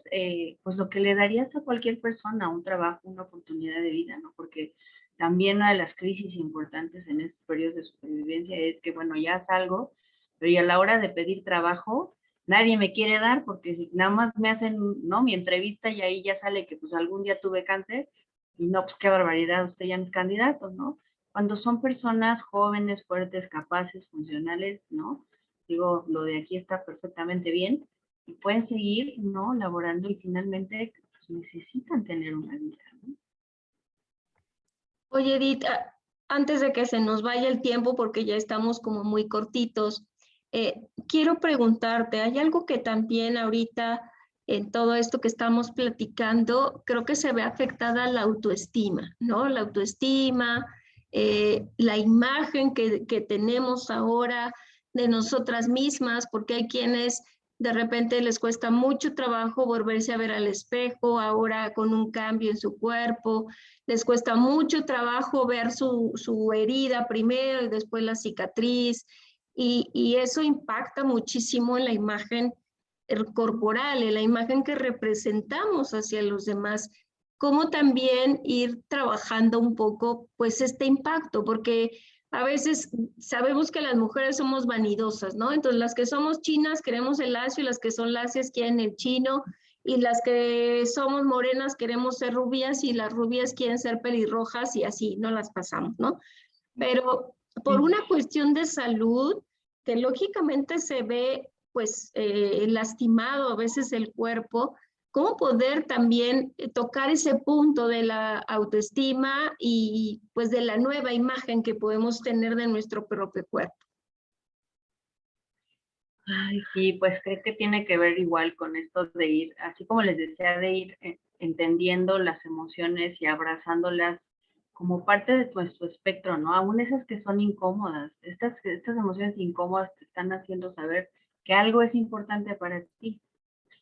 pues lo que le darías a cualquier persona, un trabajo, una oportunidad de vida, ¿no? Porque también una de las crisis importantes en estos periodos de supervivencia es que, bueno, ya salgo, pero y a la hora de pedir trabajo, nadie me quiere dar porque si nada más me hacen, ¿no? Mi entrevista y ahí ya sale que pues algún día tuve cáncer y no, pues qué barbaridad, usted ya no es candidato, ¿no? Cuando son personas jóvenes, fuertes, capaces, funcionales, ¿no? Digo, lo de aquí está perfectamente bien, y pueden seguir, ¿no? Laborando y finalmente pues, necesitan tener una vida, ¿no? Oye, Edith, antes de que se nos vaya el tiempo, porque ya estamos como muy cortitos, quiero preguntarte, hay algo que también ahorita en todo esto que estamos platicando, creo que se ve afectada la autoestima, ¿no? La autoestima, la imagen que tenemos ahora de nosotras mismas, porque hay quienes de repente les cuesta mucho trabajo volverse a ver al espejo, ahora con un cambio en su cuerpo, les cuesta mucho trabajo ver su herida primero y después la cicatriz, y eso impacta muchísimo en la imagen corporal, en la imagen que representamos hacia los demás, como también ir trabajando un poco pues este impacto, porque a veces sabemos que las mujeres somos vanidosas, ¿no? Entonces las que somos chinas queremos el lacio y las que son lacias quieren el chino y las que somos morenas queremos ser rubias y las rubias quieren ser pelirrojas y así no las pasamos, ¿no? Pero por una cuestión de salud, que lógicamente se ve pues lastimado a veces el cuerpo, cómo poder también tocar ese punto de la autoestima y pues de la nueva imagen que podemos tener de nuestro propio cuerpo. Ay, sí, pues creo que tiene que ver igual con esto de ir, así como les decía, de ir entendiendo las emociones y abrazándolas como parte de nuestro espectro, ¿no? Aún esas que son incómodas, estas emociones incómodas te están haciendo saber que algo es importante para ti.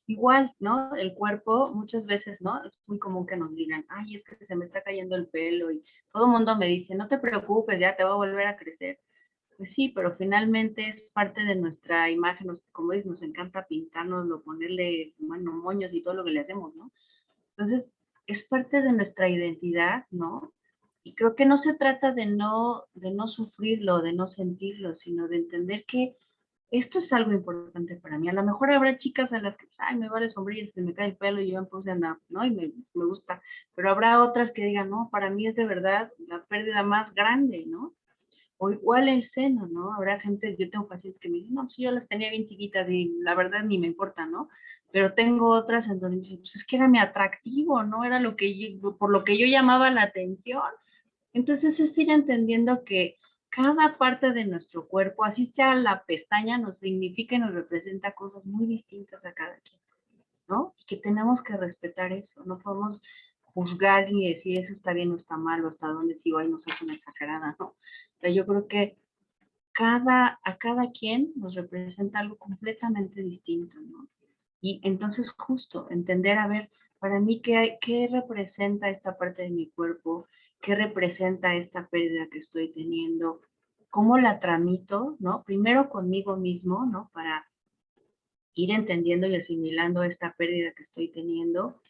Igual, ¿no? El cuerpo, muchas veces, ¿no? Es muy común que nos digan, ay, es que se me está cayendo el pelo y todo el mundo me dice, no te preocupes, ya te va a volver a crecer. Pues sí, pero finalmente es parte de nuestra imagen, como dices, nos encanta pintárnoslo, ponerle, bueno, moños y todo lo que le hacemos, ¿no? Entonces, es parte de nuestra identidad, ¿no? Y creo que no se trata de no sufrirlo, de no sentirlo, sino de entender que esto es algo importante para mí. A lo mejor habrá chicas a las que, ay, me vale sombrilla, se me cae el pelo y yo me puse a andar, ¿no? Y me gusta. Pero habrá otras que digan, no, para mí es de verdad la pérdida más grande, ¿no? O igual el seno, ¿no? Habrá gente, yo tengo pacientes que me dicen, no, sí, yo las tenía bien chiquitas y la verdad ni me importa, ¿no? Pero tengo otras en donde dicen, pues es que era mi atractivo, ¿no? Era lo que por lo que yo llamaba la atención. Entonces es ir entendiendo que cada parte de nuestro cuerpo, así sea la pestaña, nos significa y nos representa cosas muy distintas a cada quien, ¿no? Y que tenemos que respetar eso, no podemos juzgar ni decir eso está bien o está mal o hasta dónde sigo ahí no soy una exagerada, ¿no? O sea, yo creo que a cada quien nos representa algo completamente distinto, ¿no? Y entonces justo entender, a ver, para mí, ¿qué representa esta parte de mi cuerpo? ¿Qué representa esta pérdida que estoy teniendo? ¿Cómo la tramito, no? Primero conmigo mismo, ¿no? Para ir entendiendo y asimilando esta pérdida que estoy teniendo.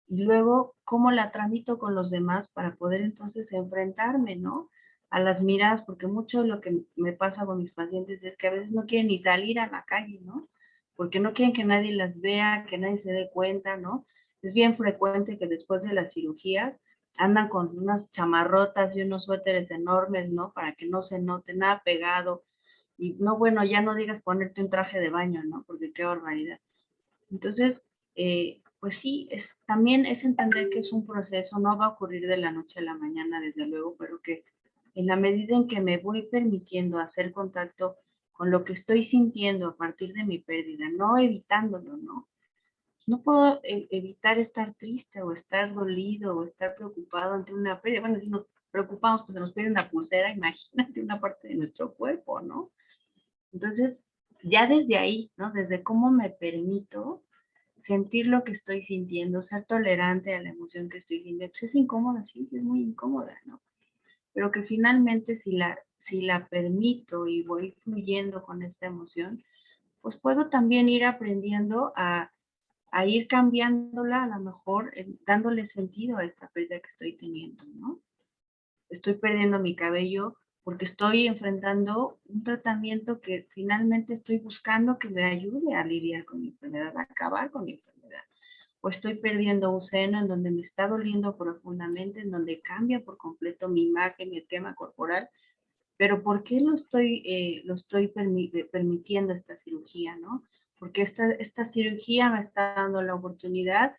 Y luego, ¿cómo la tramito con los demás para poder entonces enfrentarme, ¿no? A las miradas, porque mucho de lo que me pasa con mis pacientes es que a veces no quieren ni salir a la calle, ¿no? Porque no quieren que nadie las vea, que nadie se dé cuenta, ¿no? Es bien frecuente que después de las cirugías andan con unas chamarrotas y unos suéteres enormes, ¿no? Para que no se note nada pegado. Y no, bueno, ya no digas ponerte un traje de baño, ¿no? Porque qué barbaridad. Entonces, pues sí, también es entender que es un proceso, no va a ocurrir de la noche a la mañana, desde luego, pero que en la medida en que me voy permitiendo hacer contacto con lo que estoy sintiendo a partir de mi pérdida, no evitándolo, ¿no? No puedo evitar estar triste o estar dolido o estar preocupado ante una pérdida. Bueno, si nos preocupamos, pues se nos pierde una pulsera, imagínate una parte de nuestro cuerpo, ¿no? Entonces, ya desde ahí, ¿no? Desde cómo me permito sentir lo que estoy sintiendo, ser tolerante a la emoción que estoy sintiendo. Pues es incómoda, sí, es muy incómoda, ¿no? Pero que finalmente si la permito y voy fluyendo con esta emoción, pues puedo también ir aprendiendo a ir cambiándola, a lo mejor dándole sentido a esta pérdida que estoy teniendo, ¿no? Estoy perdiendo mi cabello porque estoy enfrentando un tratamiento que finalmente estoy buscando que me ayude a lidiar con mi enfermedad, a acabar con mi enfermedad. O estoy perdiendo un seno en donde me está doliendo profundamente, en donde cambia por completo mi imagen, mi esquema corporal, pero ¿por qué lo estoy permitiendo esta cirugía, no? Porque esta cirugía me está dando la oportunidad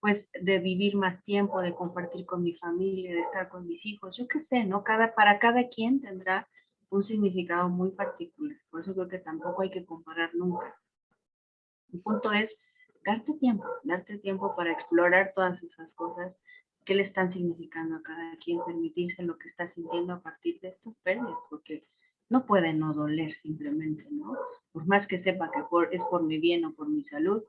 pues de vivir más tiempo, de compartir con mi familia, de estar con mis hijos, yo qué sé, ¿no? Para cada quien tendrá un significado muy particular, por eso creo que tampoco hay que comparar nunca. El punto es darte tiempo para explorar todas esas cosas, qué le están significando a cada quien, permitirse lo que está sintiendo a partir de estas pérdidas, porque no puede no doler simplemente, ¿no? Por más que sepa que es por mi bien o por mi salud,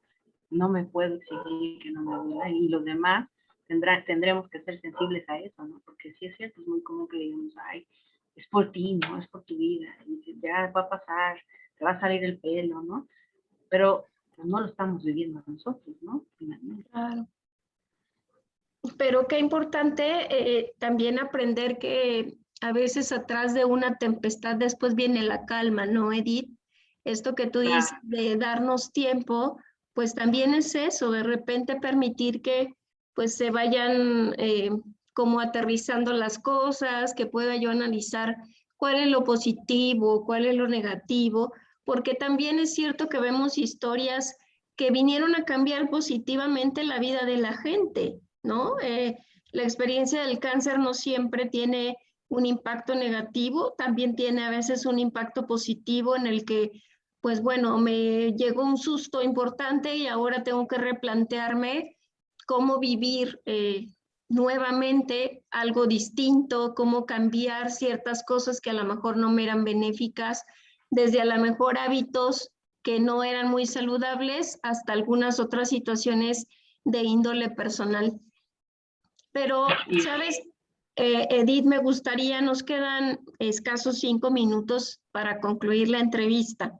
no me puedo exigir que no me duela, y los demás tendremos que ser sensibles a eso, ¿no? Porque sí es cierto, es muy común que digamos, ay, es por ti, ¿no? Es por tu vida, y ya va a pasar, te va a salir el pelo, ¿no? Pero pues, no lo estamos viviendo nosotros, ¿no? Finalmente. Claro. Pero qué importante también aprender que a veces atrás de una tempestad después viene la calma, ¿no, Edith? Esto que tú dices de darnos tiempo, pues también es eso, de repente permitir que pues se vayan como aterrizando las cosas, que pueda yo analizar cuál es lo positivo, cuál es lo negativo, porque también es cierto que vemos historias que vinieron a cambiar positivamente la vida de la gente, ¿no? La experiencia del cáncer no siempre tiene un impacto negativo, también tiene a veces un impacto positivo en el que, pues bueno, me llegó un susto importante y ahora tengo que replantearme cómo vivir nuevamente algo distinto, cómo cambiar ciertas cosas que a lo mejor no me eran benéficas, desde a lo mejor hábitos que no eran muy saludables hasta algunas otras situaciones de índole personal. Pero, ¿sabes? Edith, me gustaría, nos quedan escasos 5 minutos para concluir la entrevista,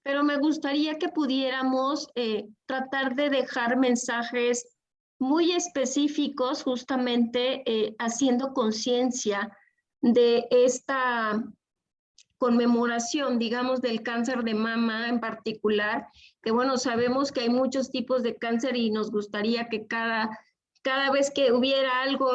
pero me gustaría que pudiéramos tratar de dejar mensajes muy específicos, justamente haciendo conciencia de esta conmemoración, digamos, del cáncer de mama en particular, que bueno, sabemos que hay muchos tipos de cáncer y nos gustaría que cada vez que hubiera algo,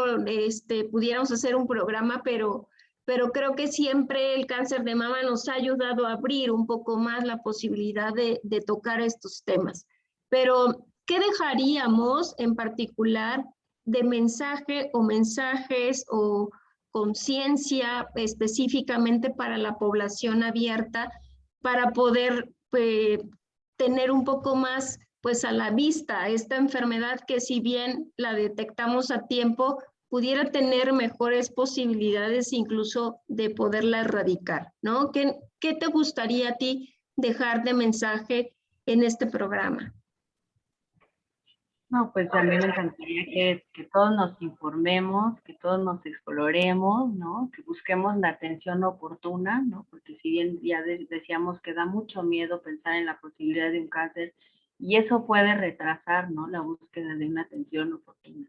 pudiéramos hacer un programa, pero creo que siempre el cáncer de mama nos ha ayudado a abrir un poco más la posibilidad de tocar estos temas. Pero, ¿qué dejaríamos en particular de mensaje o mensajes o conciencia específicamente para la población abierta para poder tener un poco más pues a la vista esta enfermedad que si bien la detectamos a tiempo, pudiera tener mejores posibilidades incluso de poderla erradicar, ¿no? ¿Qué te gustaría a ti dejar de mensaje en este programa? No, pues a mí me encantaría que todos nos informemos, que todos nos exploremos, ¿no? Que busquemos la atención oportuna, ¿no? Porque si bien ya decíamos que da mucho miedo pensar en la posibilidad de un cáncer, y eso puede retrasar, ¿no? La búsqueda de una atención oportuna.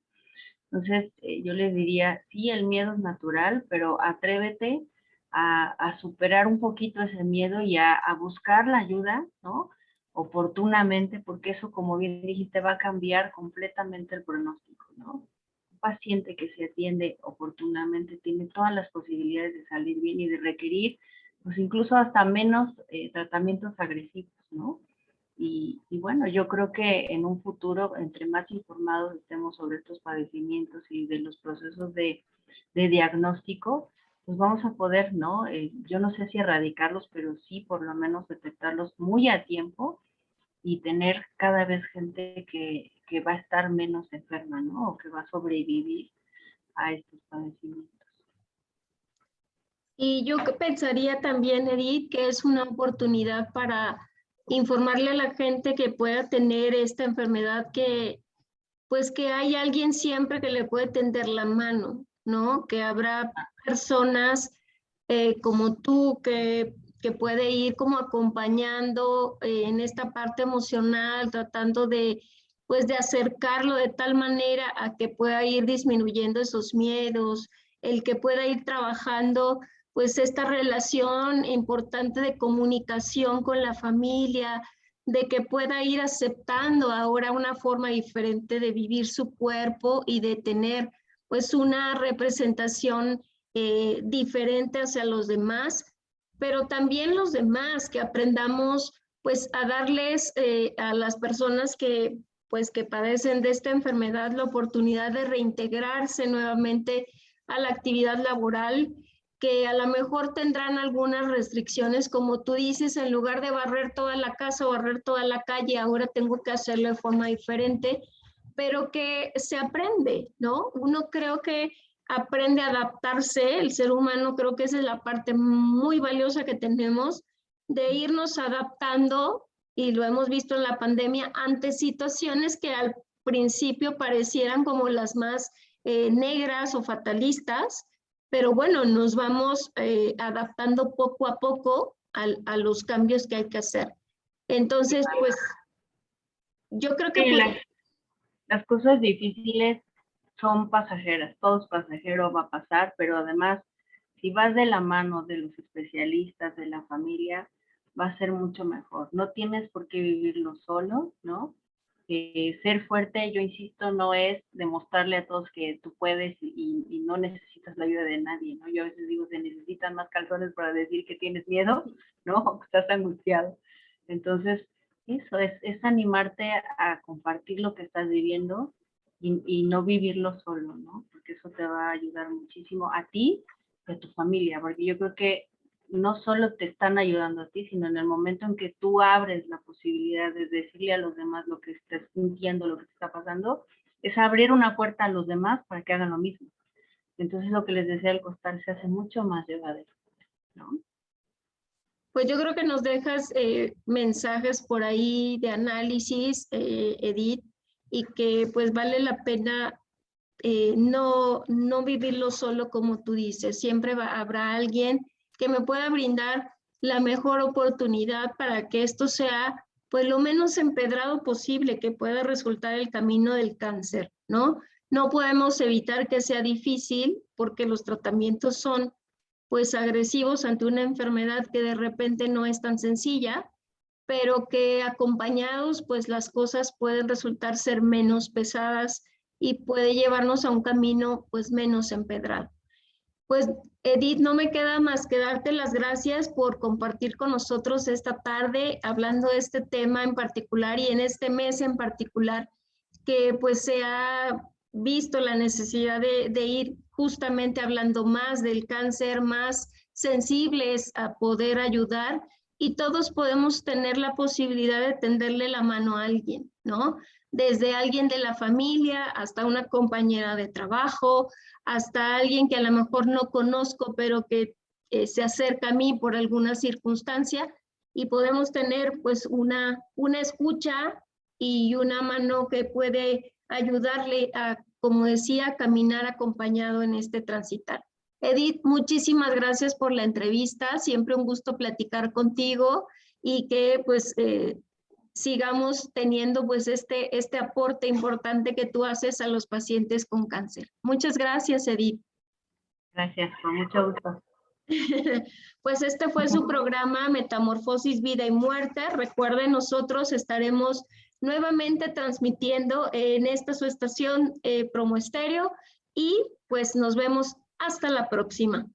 Entonces, yo les diría, sí, el miedo es natural, pero atrévete a superar un poquito ese miedo y a buscar la ayuda, ¿no? Oportunamente, porque eso, como bien dijiste, va a cambiar completamente el pronóstico, ¿no? Un paciente que se atiende oportunamente tiene todas las posibilidades de salir bien y de requerir, pues incluso hasta menos tratamientos agresivos, ¿no? Y bueno, yo creo que en un futuro, entre más informados estemos sobre estos padecimientos y de los procesos de diagnóstico, pues vamos a poder, ¿no? Yo no sé si erradicarlos, pero sí por lo menos detectarlos muy a tiempo y tener cada vez gente que va a estar menos enferma, ¿no? O que va a sobrevivir a estos padecimientos. Y yo pensaría también, Edith, que es una oportunidad para informarle a la gente que pueda tener esta enfermedad que, pues que hay alguien siempre que le puede tender la mano, ¿no? Que habrá personas como tú que puede ir como acompañando en esta parte emocional, tratando de, pues de acercarlo de tal manera a que pueda ir disminuyendo esos miedos, el que pueda ir trabajando pues esta relación importante de comunicación con la familia, de que pueda ir aceptando ahora una forma diferente de vivir su cuerpo y de tener pues una representación diferente hacia los demás, pero también los demás, que aprendamos pues a darles a las personas que pues que padecen de esta enfermedad la oportunidad de reintegrarse nuevamente a la actividad laboral, que a lo mejor tendrán algunas restricciones, como tú dices, en lugar de barrer toda la casa o barrer toda la calle, ahora tengo que hacerlo de forma diferente, pero que se aprende, ¿no? Uno creo que aprende a adaptarse. El ser humano, creo que esa es la parte muy valiosa que tenemos, de irnos adaptando, y lo hemos visto en la pandemia, ante situaciones que al principio parecieran como las más negras o fatalistas, pero bueno, nos vamos adaptando poco a poco a los cambios que hay que hacer. Entonces, pues, yo creo que... Sí, las cosas difíciles son pasajeras, todo es pasajero, va a pasar, pero además, si vas de la mano de los especialistas, de la familia, va a ser mucho mejor. No tienes por qué vivirlo solo, ¿no? Ser fuerte, yo insisto, no es demostrarle a todos que tú puedes y no necesitas la ayuda de nadie, ¿no? Yo a veces digo, se necesitan más calzones para decir que tienes miedo, ¿no? O que estás angustiado. Entonces, eso es animarte a compartir lo que estás viviendo y no vivirlo solo, ¿no? Porque eso te va a ayudar muchísimo a ti y a tu familia, porque yo creo que no solo te están ayudando a ti, sino en el momento en que tú abres la posibilidad de decirle a los demás lo que estás sintiendo, lo que te está pasando, es abrir una puerta a los demás para que hagan lo mismo. Entonces lo que les decía al costar se hace mucho más llevadero, ¿no? Pues yo creo que nos dejas mensajes por ahí de análisis, Edith, y que pues vale la pena no vivirlo solo como tú dices. Siempre habrá alguien que me pueda brindar la mejor oportunidad para que esto sea pues lo menos empedrado posible, que pueda resultar el camino del cáncer, ¿no? No podemos evitar que sea difícil porque los tratamientos son pues agresivos ante una enfermedad que de repente no es tan sencilla, pero que acompañados pues las cosas pueden resultar ser menos pesadas y puede llevarnos a un camino pues menos empedrado. Pues Edith, no me queda más que darte las gracias por compartir con nosotros esta tarde hablando de este tema en particular y en este mes en particular, que pues se ha visto la necesidad de ir justamente hablando más del cáncer, más sensibles a poder ayudar, y todos podemos tener la posibilidad de tenderle la mano a alguien, ¿no? Desde alguien de la familia hasta una compañera de trabajo, hasta alguien que a lo mejor no conozco, pero que se acerca a mí por alguna circunstancia, y podemos tener pues una escucha y una mano que puede ayudarle a, como decía, caminar acompañado en este transitar. Edith, muchísimas gracias por la entrevista, siempre un gusto platicar contigo y que pues sigamos teniendo pues este aporte importante que tú haces a los pacientes con cáncer. Muchas gracias, Edith. Gracias, con mucho gusto. Pues este fue su programa Metamorfosis, Vida y Muerte. Recuerden, nosotros estaremos nuevamente transmitiendo en esta su estación Promo Estéreo, y pues nos vemos hasta la próxima.